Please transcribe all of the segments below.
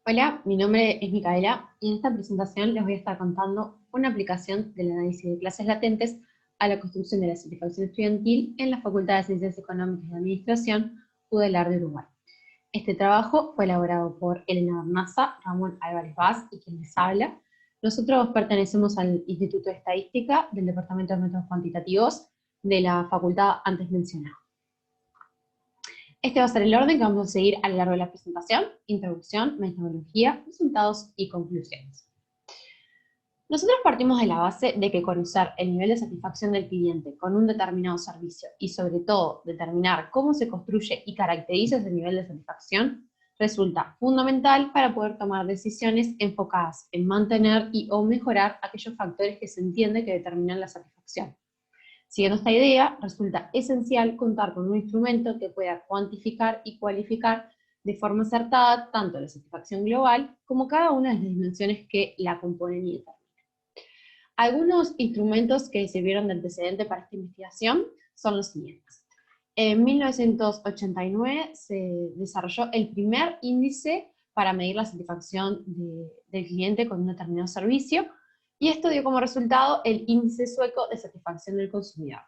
Hola, mi nombre es Micaela y en esta presentación les voy a estar contando una aplicación del análisis de clases latentes a la construcción de la satisfacción estudiantil en la Facultad de Ciencias Económicas y Administración UDELAR de Uruguay. Este trabajo fue elaborado por Elena Bernaza, Ramón Álvarez Vaz y quien les habla. Nosotros pertenecemos al Instituto de Estadística del Departamento de Métodos Cuantitativos de la facultad antes mencionada. Este va a ser el orden que vamos a seguir a lo largo de la presentación: introducción, metodología, resultados y conclusiones. Nosotros partimos de la base de que conocer el nivel de satisfacción del cliente con un determinado servicio y sobre todo determinar cómo se construye y caracteriza ese nivel de satisfacción resulta fundamental para poder tomar decisiones enfocadas en mantener y o mejorar aquellos factores que se entiende que determinan la satisfacción. Siguiendo esta idea, resulta esencial contar con un instrumento que pueda cuantificar y cualificar de forma acertada tanto la satisfacción global como cada una de las dimensiones que la componen y determinan. Algunos instrumentos que sirvieron de antecedente para esta investigación son los siguientes. En 1989 se desarrolló el primer índice para medir la satisfacción del cliente con un determinado servicio, y esto dio como resultado el índice sueco de satisfacción del consumidor.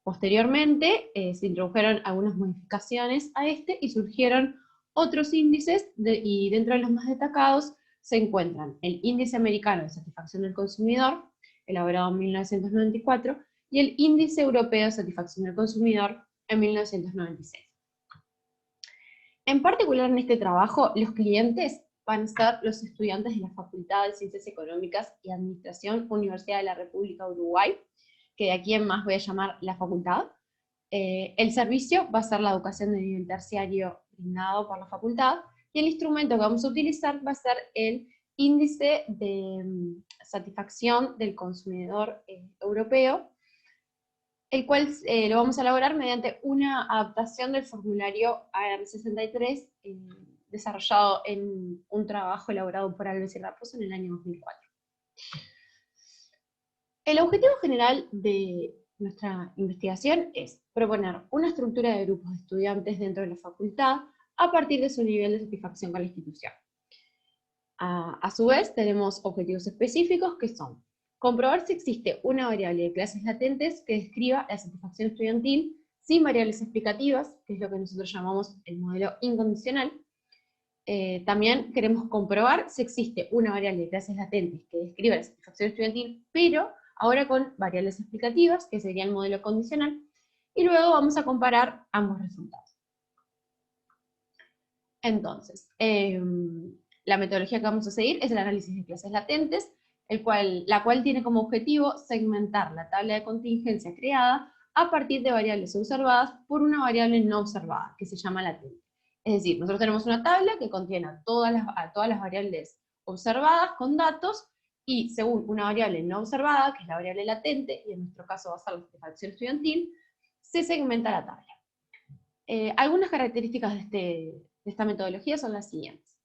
Posteriormente se introdujeron algunas modificaciones a este y surgieron otros índices y dentro de los más destacados se encuentran el Índice Americano de Satisfacción del Consumidor, elaborado en 1994, y el Índice Europeo de Satisfacción del Consumidor en 1996. En particular en este trabajo, los clientes van a ser los estudiantes de la Facultad de Ciencias Económicas y Administración, Universidad de la República de Uruguay, que de aquí en más voy a llamar la facultad. El servicio va a ser la educación de nivel terciario brindado por la facultad, y el instrumento que vamos a utilizar va a ser el índice de satisfacción del consumidor europeo, el cual lo vamos a elaborar mediante una adaptación del formulario AR63 desarrollado en un trabajo elaborado por Alves y Raposo en el año 2004. El objetivo general de nuestra investigación es proponer una estructura de grupos de estudiantes dentro de la facultad a partir de su nivel de satisfacción con la institución. A su vez, tenemos objetivos específicos que son comprobar si existe una variable de clases latentes que describa la satisfacción estudiantil sin variables explicativas, que es lo que nosotros llamamos el modelo incondicional. También queremos comprobar si existe una variable de clases latentes que describa la satisfacción estudiantil, pero ahora con variables explicativas, que sería el modelo condicional, y luego vamos a comparar ambos resultados. Entonces, la metodología que vamos a seguir es el análisis de clases latentes, la cual tiene como objetivo segmentar la tabla de contingencia creada a partir de variables observadas por una variable no observada, que se llama latente. Es decir, nosotros tenemos una tabla que contiene a todas las variables observadas con datos, y según una variable no observada, que es la variable latente, y en nuestro caso va a ser la satisfacción estudiantil, se segmenta la tabla. Algunas características de esta metodología son las siguientes.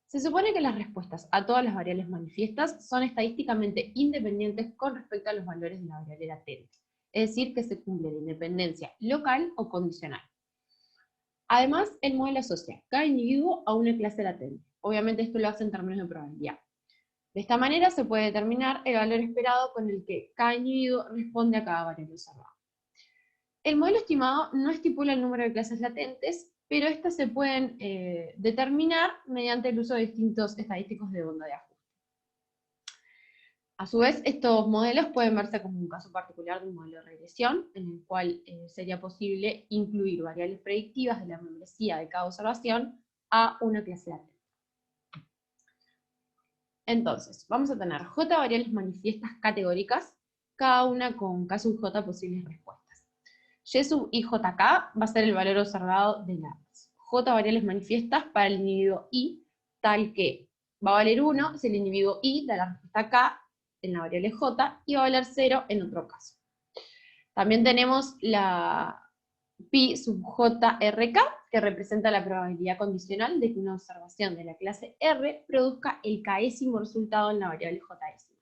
Se supone que las respuestas a todas las variables manifiestas son estadísticamente independientes con respecto a los valores de la variable latente, es decir, que se cumple la independencia local o condicional. Además, el modelo asocia cada individuo a una clase latente. Obviamente esto lo hace en términos de probabilidad. De esta manera se puede determinar el valor esperado con el que cada individuo responde a cada variable observada. El modelo estimado no estipula el número de clases latentes, pero estas se pueden determinar mediante el uso de distintos estadísticos de onda de ajuste. A su vez, estos modelos pueden verse como un caso particular de un modelo de regresión, en el cual sería posible incluir variables predictivas de la membresía de cada observación a una clase latente. Entonces, vamos a tener J variables manifiestas categóricas, cada una con K sub J posibles respuestas. Y sub I JK va a ser el valor observado de las J variables manifiestas para el individuo I, tal que va a valer 1 si el individuo I da la respuesta K en la variable J, y va a valer 0 en otro caso. También tenemos la Pi sub JRK, que representa la probabilidad condicional de que una observación de la clase R produzca el késimo resultado en la variable Jésima.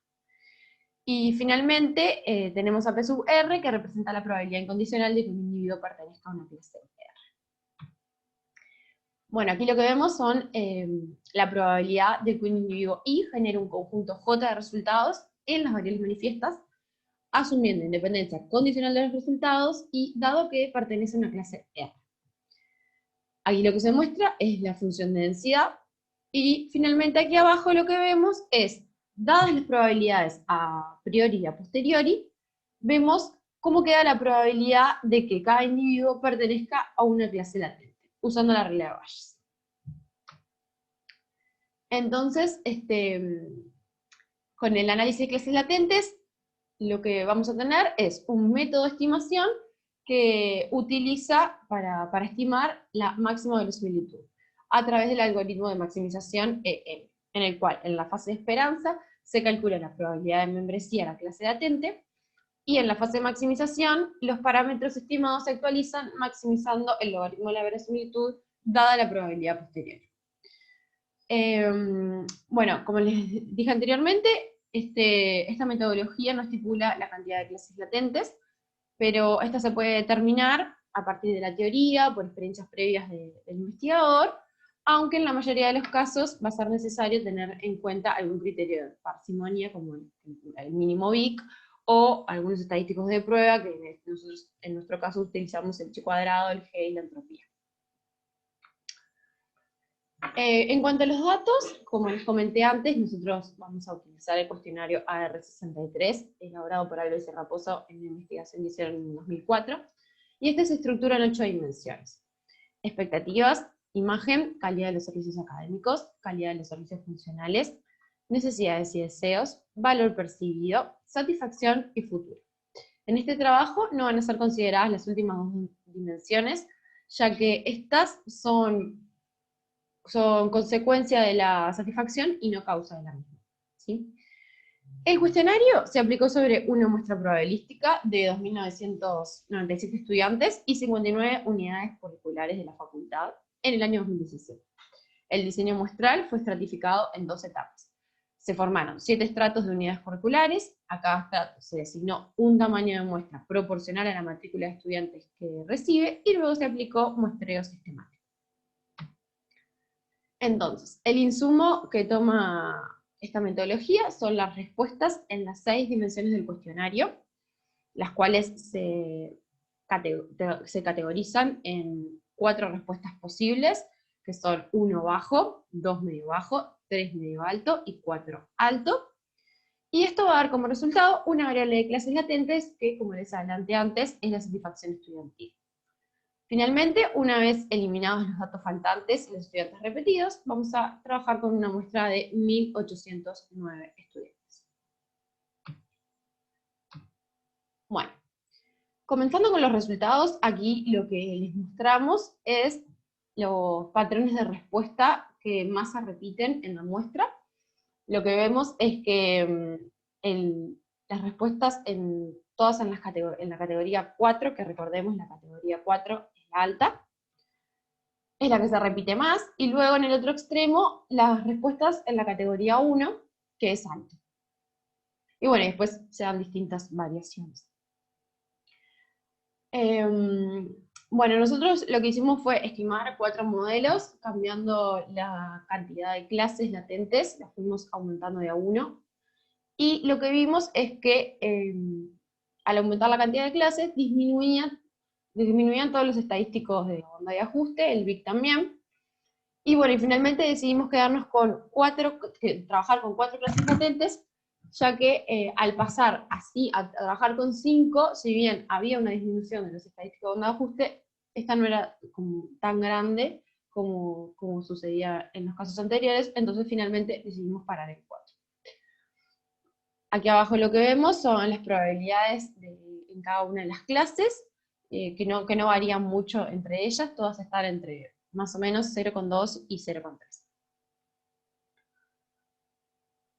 Y finalmente tenemos a P sub R, que representa la probabilidad incondicional de que un individuo pertenezca a una clase R. Bueno, aquí lo que vemos son la probabilidad de que un individuo I genere un conjunto J de resultados en las variables manifiestas, asumiendo independencia condicional de los resultados y dado que pertenece a una clase R. Aquí lo que se muestra es la función de densidad, y finalmente aquí abajo lo que vemos es, dadas las probabilidades a priori y a posteriori, vemos cómo queda la probabilidad de que cada individuo pertenezca a una clase latente, usando la regla de Bayes. Entonces, con el análisis de clases latentes, lo que vamos a tener es un método de estimación que utiliza para estimar la máxima verosimilitud a través del algoritmo de maximización EM, en el cual en la fase de esperanza se calcula la probabilidad de membresía a la clase latente, y en la fase de maximización los parámetros estimados se actualizan maximizando el logaritmo de la verosimilitud dada la probabilidad posterior. Bueno, como les dije anteriormente, esta metodología no estipula la cantidad de clases latentes, pero esta se puede determinar a partir de la teoría, por experiencias previas del investigador, aunque en la mayoría de los casos va a ser necesario tener en cuenta algún criterio de parsimonia, como el mínimo Vic, o algunos estadísticos de prueba, que nosotros en nuestro caso utilizamos el Chi cuadrado, el G y la entropía. En cuanto a los datos, como les comenté antes, nosotros vamos a utilizar el cuestionario AR63, elaborado por Álvarez y Raposo en la investigación que hicieron en 2004, y este se estructura en 8 dimensiones: expectativas, imagen, calidad de los servicios académicos, calidad de los servicios funcionales, necesidades y deseos, valor percibido, satisfacción y futuro. En este trabajo no van a ser consideradas las últimas 2 dimensiones, ya que estas son consecuencia de la satisfacción y no causa de la misma, ¿sí? El cuestionario se aplicó sobre una muestra probabilística de 2.997 estudiantes y 59 unidades curriculares de la facultad en el año 2017. El diseño muestral fue estratificado en 2 etapas. Se formaron 7 estratos de unidades curriculares, a cada estrato se designó un tamaño de muestra proporcional a la matrícula de estudiantes que recibe, y luego se aplicó muestreo sistemático. Entonces, el insumo que toma esta metodología son las respuestas en las 6 dimensiones del cuestionario, las cuales se categorizan en 4 respuestas posibles, que son 1 bajo, 2 medio bajo, 3 medio alto y 4 alto. Y esto va a dar como resultado una variable de clases latentes que, como les adelanté antes, es la satisfacción estudiantil. Finalmente, una vez eliminados los datos faltantes y los estudiantes repetidos, vamos a trabajar con una muestra de 1.809 estudiantes. Bueno, comenzando con los resultados, aquí lo que les mostramos es los patrones de respuesta que más se repiten en la muestra. Lo que vemos es que las respuestas todas en la categoría 4, que recordemos, la categoría 4 es la alta, es la que se repite más, y luego en el otro extremo, las respuestas en la categoría 1, que es alto. Y bueno, después se dan distintas variaciones. Bueno, nosotros lo que hicimos fue estimar 4 modelos, cambiando la cantidad de clases latentes, las fuimos aumentando de a 1, y lo que vimos es que al aumentar la cantidad de clases, disminuían todos los estadísticos de onda de ajuste, el Vic también. Y bueno, y finalmente decidimos quedarnos con trabajar con 4 clases latentes, ya que al pasar así a trabajar con 5, si bien había una disminución de los estadísticos de onda de ajuste, esta no era como tan grande como sucedía en los casos anteriores, entonces finalmente decidimos parar en 4. Aquí abajo lo que vemos son las probabilidades en cada una de las clases, que no varían mucho entre ellas, todas están entre más o menos 0,2 y 0,3.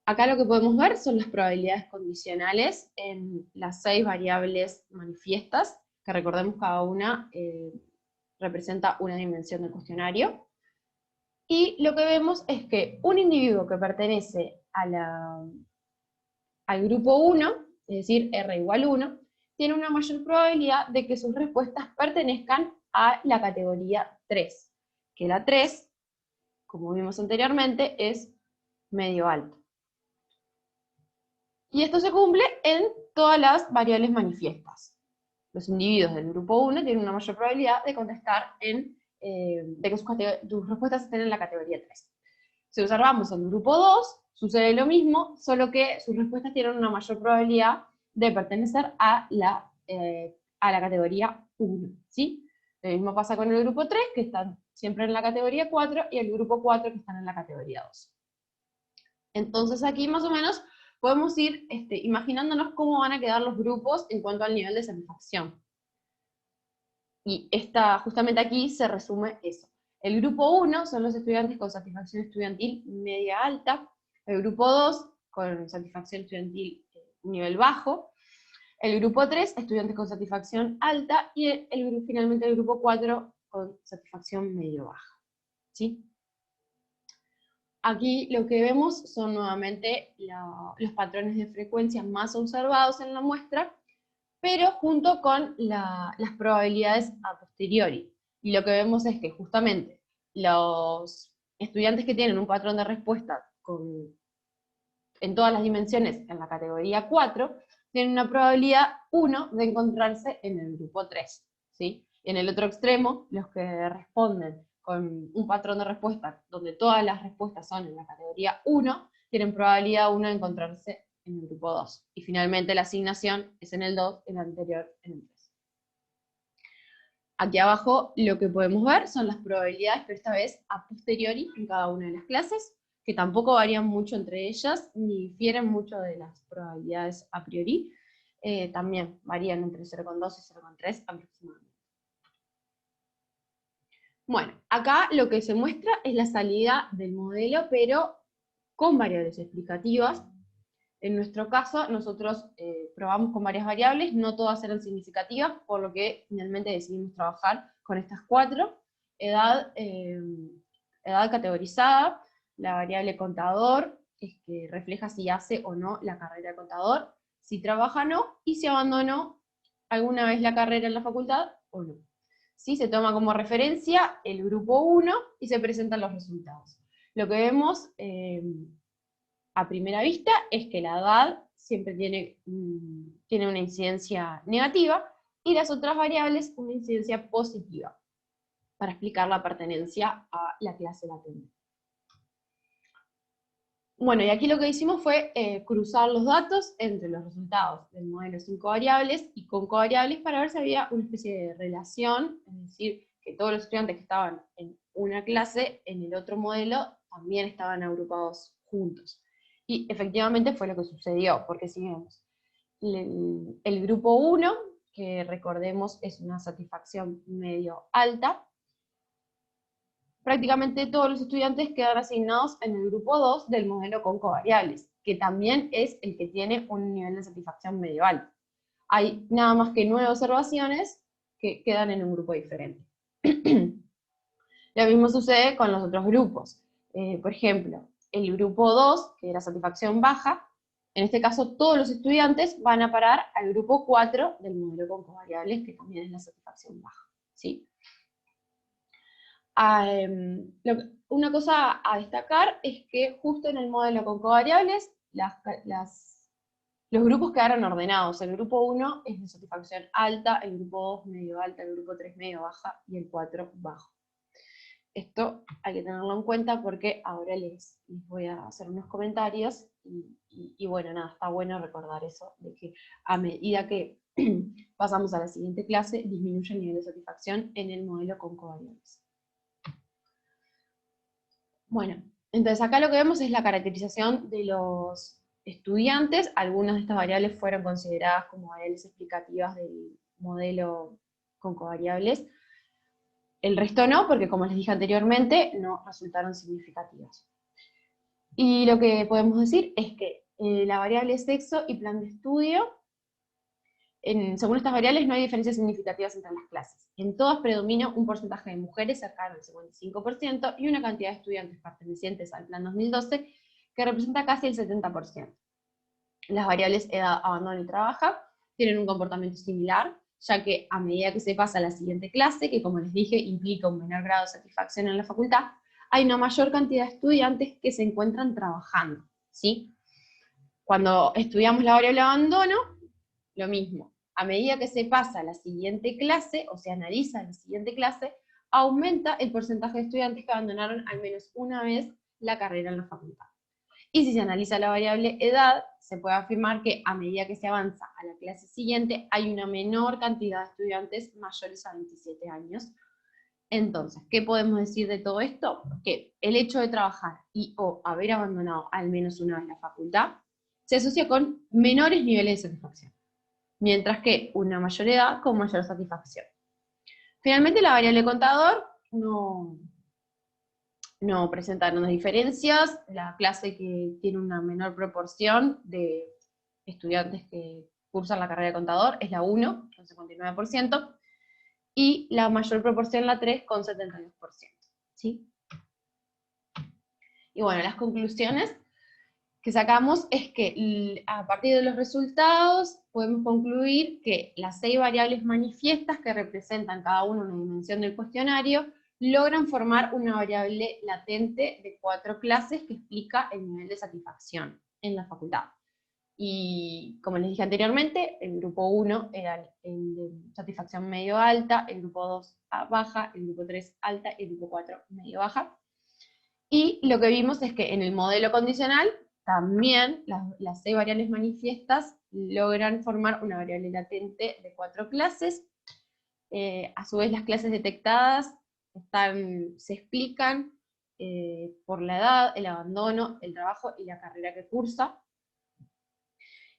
Acá lo que podemos ver son las probabilidades condicionales en las 6 variables manifiestas, que recordemos cada una representa una dimensión del cuestionario. Y lo que vemos es que un individuo que pertenece al grupo 1, es decir, R igual 1, tiene una mayor probabilidad de que sus respuestas pertenezcan a la categoría 3, que la 3, como vimos anteriormente, es medio alto. Y esto se cumple en todas las variables manifiestas. Los individuos del grupo 1 tienen una mayor probabilidad de contestar de que sus respuestas estén en la categoría 3. Si observamos el grupo 2, sucede lo mismo, solo que sus respuestas tienen una mayor probabilidad de pertenecer a la categoría 1, ¿sí? Lo mismo pasa con el grupo 3, que están siempre en la categoría 4, y el grupo 4, que están en la categoría 2. Entonces aquí más o menos podemos ir imaginándonos cómo van a quedar los grupos en cuanto al nivel de satisfacción. Y justamente aquí se resume eso. El grupo 1 son los estudiantes con satisfacción estudiantil media alta, el grupo 2 con satisfacción estudiantil nivel bajo, el grupo 3 estudiantes con satisfacción alta, y finalmente el grupo 4 con satisfacción medio baja. ¿Sí? Aquí lo que vemos son nuevamente los patrones de frecuencia más observados en la muestra, pero junto con las probabilidades a posteriori. Y lo que vemos es que justamente los estudiantes que tienen un patrón de respuesta en todas las dimensiones en la categoría 4, tienen una probabilidad 1 de encontrarse en el grupo 3. ¿Sí? Y en el otro extremo, los que responden con un patrón de respuesta donde todas las respuestas son en la categoría 1, tienen probabilidad 1 de encontrarse en el grupo 2. Y finalmente la asignación es en el 2, el anterior en el 3. Aquí abajo lo que podemos ver son las probabilidades, pero esta vez a posteriori en cada una de las clases, que tampoco varían mucho entre ellas, ni difieren mucho de las probabilidades a priori. También varían entre 0,2 y 0,3 aproximadamente. Bueno, acá lo que se muestra es la salida del modelo, pero con variables explicativas. En nuestro caso, nosotros probamos con varias variables, no todas eran significativas, por lo que finalmente decidimos trabajar con estas 4. Edad categorizada, la variable contador, que refleja si hace o no la carrera de contador, si trabaja o no, y si abandonó alguna vez la carrera en la facultad o no. ¿Sí? Se toma como referencia el grupo 1 y se presentan los resultados. Lo que vemos a primera vista es que la edad siempre tiene una incidencia negativa y las otras variables una incidencia positiva para explicar la pertenencia a la clase latente. Bueno, y aquí lo que hicimos fue cruzar los datos entre los resultados del modelo sin covariables y con covariables para ver si había una especie de relación, es decir, que todos los estudiantes que estaban en una clase, en el otro modelo, también estaban agrupados juntos. Y efectivamente fue lo que sucedió, porque si vemos el grupo 1, que recordemos es una satisfacción medio alta, prácticamente todos los estudiantes quedan asignados en el grupo 2 del modelo con covariables, que también es el que tiene un nivel de satisfacción medio alto. Hay nada más que 9 observaciones que quedan en un grupo diferente. Lo mismo sucede con los otros grupos. Por ejemplo, el grupo 2, que era satisfacción baja, en este caso todos los estudiantes van a parar al grupo 4 del modelo con covariables, que también es la satisfacción baja. ¿Sí? Una cosa a destacar es que justo en el modelo con covariables, los grupos quedaron ordenados. El grupo 1 es de satisfacción alta, el grupo 2 medio alta, el grupo 3 medio baja y el 4 bajo. Esto hay que tenerlo en cuenta porque ahora les voy a hacer unos comentarios y bueno, nada, está bueno recordar eso, de que a medida que pasamos a la siguiente clase, disminuye el nivel de satisfacción en el modelo con covariables. Bueno, entonces acá lo que vemos es la caracterización de los estudiantes. Algunas de estas variables fueron consideradas como variables explicativas del modelo con covariables. El resto no, porque como les dije anteriormente, no resultaron significativas. Y lo que podemos decir es que la variable sexo y plan de estudio, según estas variables no hay diferencias significativas entre las clases. En todas predomina un porcentaje de mujeres cercano al 55% y una cantidad de estudiantes pertenecientes al plan 2012 que representa casi el 70%. Las variables edad, abandono y trabaja tienen un comportamiento similar, ya que a medida que se pasa a la siguiente clase, que como les dije implica un menor grado de satisfacción en la facultad, hay una mayor cantidad de estudiantes que se encuentran trabajando, ¿sí? Cuando estudiamos la variable abandono, lo mismo. A medida que se pasa a la siguiente clase, o se analiza la siguiente clase, aumenta el porcentaje de estudiantes que abandonaron al menos una vez la carrera en la facultad. Y si se analiza la variable edad, se puede afirmar que a medida que se avanza a la clase siguiente, hay una menor cantidad de estudiantes mayores a 27 años. Entonces, ¿qué podemos decir de todo esto? Que el hecho de trabajar y o haber abandonado al menos una vez la facultad se asocia con menores niveles de satisfacción, mientras que una mayor edad con mayor satisfacción. Finalmente, la variable contador no presentaron diferencias. La clase que tiene una menor proporción de estudiantes que cursan la carrera de contador es la 1, con 59%, y la mayor proporción la 3, con 72%. ¿Sí? Y bueno, las conclusiones que sacamos es que a partir de los resultados podemos concluir que las 6 variables manifiestas que representan cada una una dimensión del cuestionario logran formar una variable latente de 4 clases que explica el nivel de satisfacción en la facultad. Y como les dije anteriormente, el grupo 1 era el de satisfacción medio-alta, el grupo 2 baja, el grupo 3 alta y el grupo 4 medio-baja. Y lo que vimos es que en el modelo condicional también las 6 variables manifiestas logran formar una variable latente de 4 clases. A su vez, las clases detectadas se explican por la edad, el abandono, el trabajo y la carrera que cursa.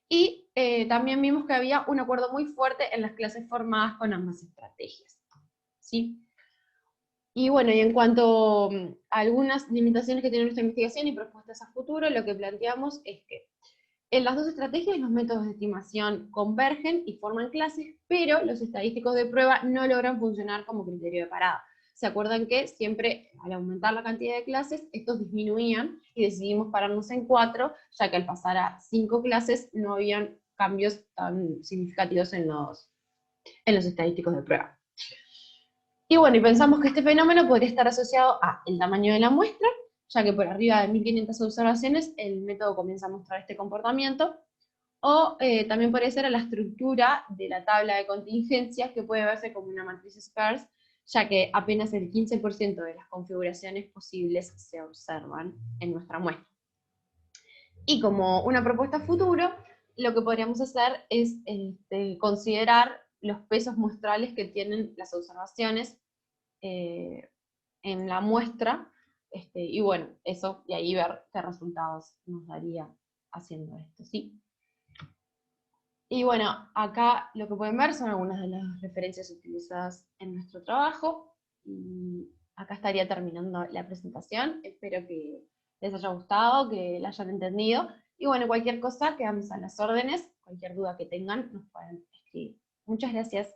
Y también vimos que había un acuerdo muy fuerte en las clases formadas con ambas estrategias, ¿sí? Y bueno, y en cuanto a algunas limitaciones que tiene nuestra investigación y propuestas a futuro, lo que planteamos es que en las dos estrategias los métodos de estimación convergen y forman clases, pero los estadísticos de prueba no logran funcionar como criterio de parada. ¿Se acuerdan que siempre al aumentar la cantidad de clases, estos disminuían y decidimos pararnos en 4, ya que al pasar a 5 clases no habían cambios tan significativos en los estadísticos de prueba? Y bueno, y pensamos que este fenómeno podría estar asociado al tamaño de la muestra, ya que por arriba de 1500 observaciones el método comienza a mostrar este comportamiento, o también puede ser a la estructura de la tabla de contingencias, que puede verse como una matriz sparse, ya que apenas el 15% de las configuraciones posibles se observan en nuestra muestra. Y como una propuesta a futuro, lo que podríamos hacer es considerar los pesos muestrales que tienen las observaciones en la muestra, y bueno, eso, y ahí ver qué resultados nos daría haciendo esto, ¿sí? Y bueno, acá lo que pueden ver son algunas de las referencias utilizadas en nuestro trabajo, y acá estaría terminando la presentación. Espero que les haya gustado, que la hayan entendido, y bueno, cualquier cosa quedamos a las órdenes, cualquier duda que tengan nos pueden escribir. Muchas gracias.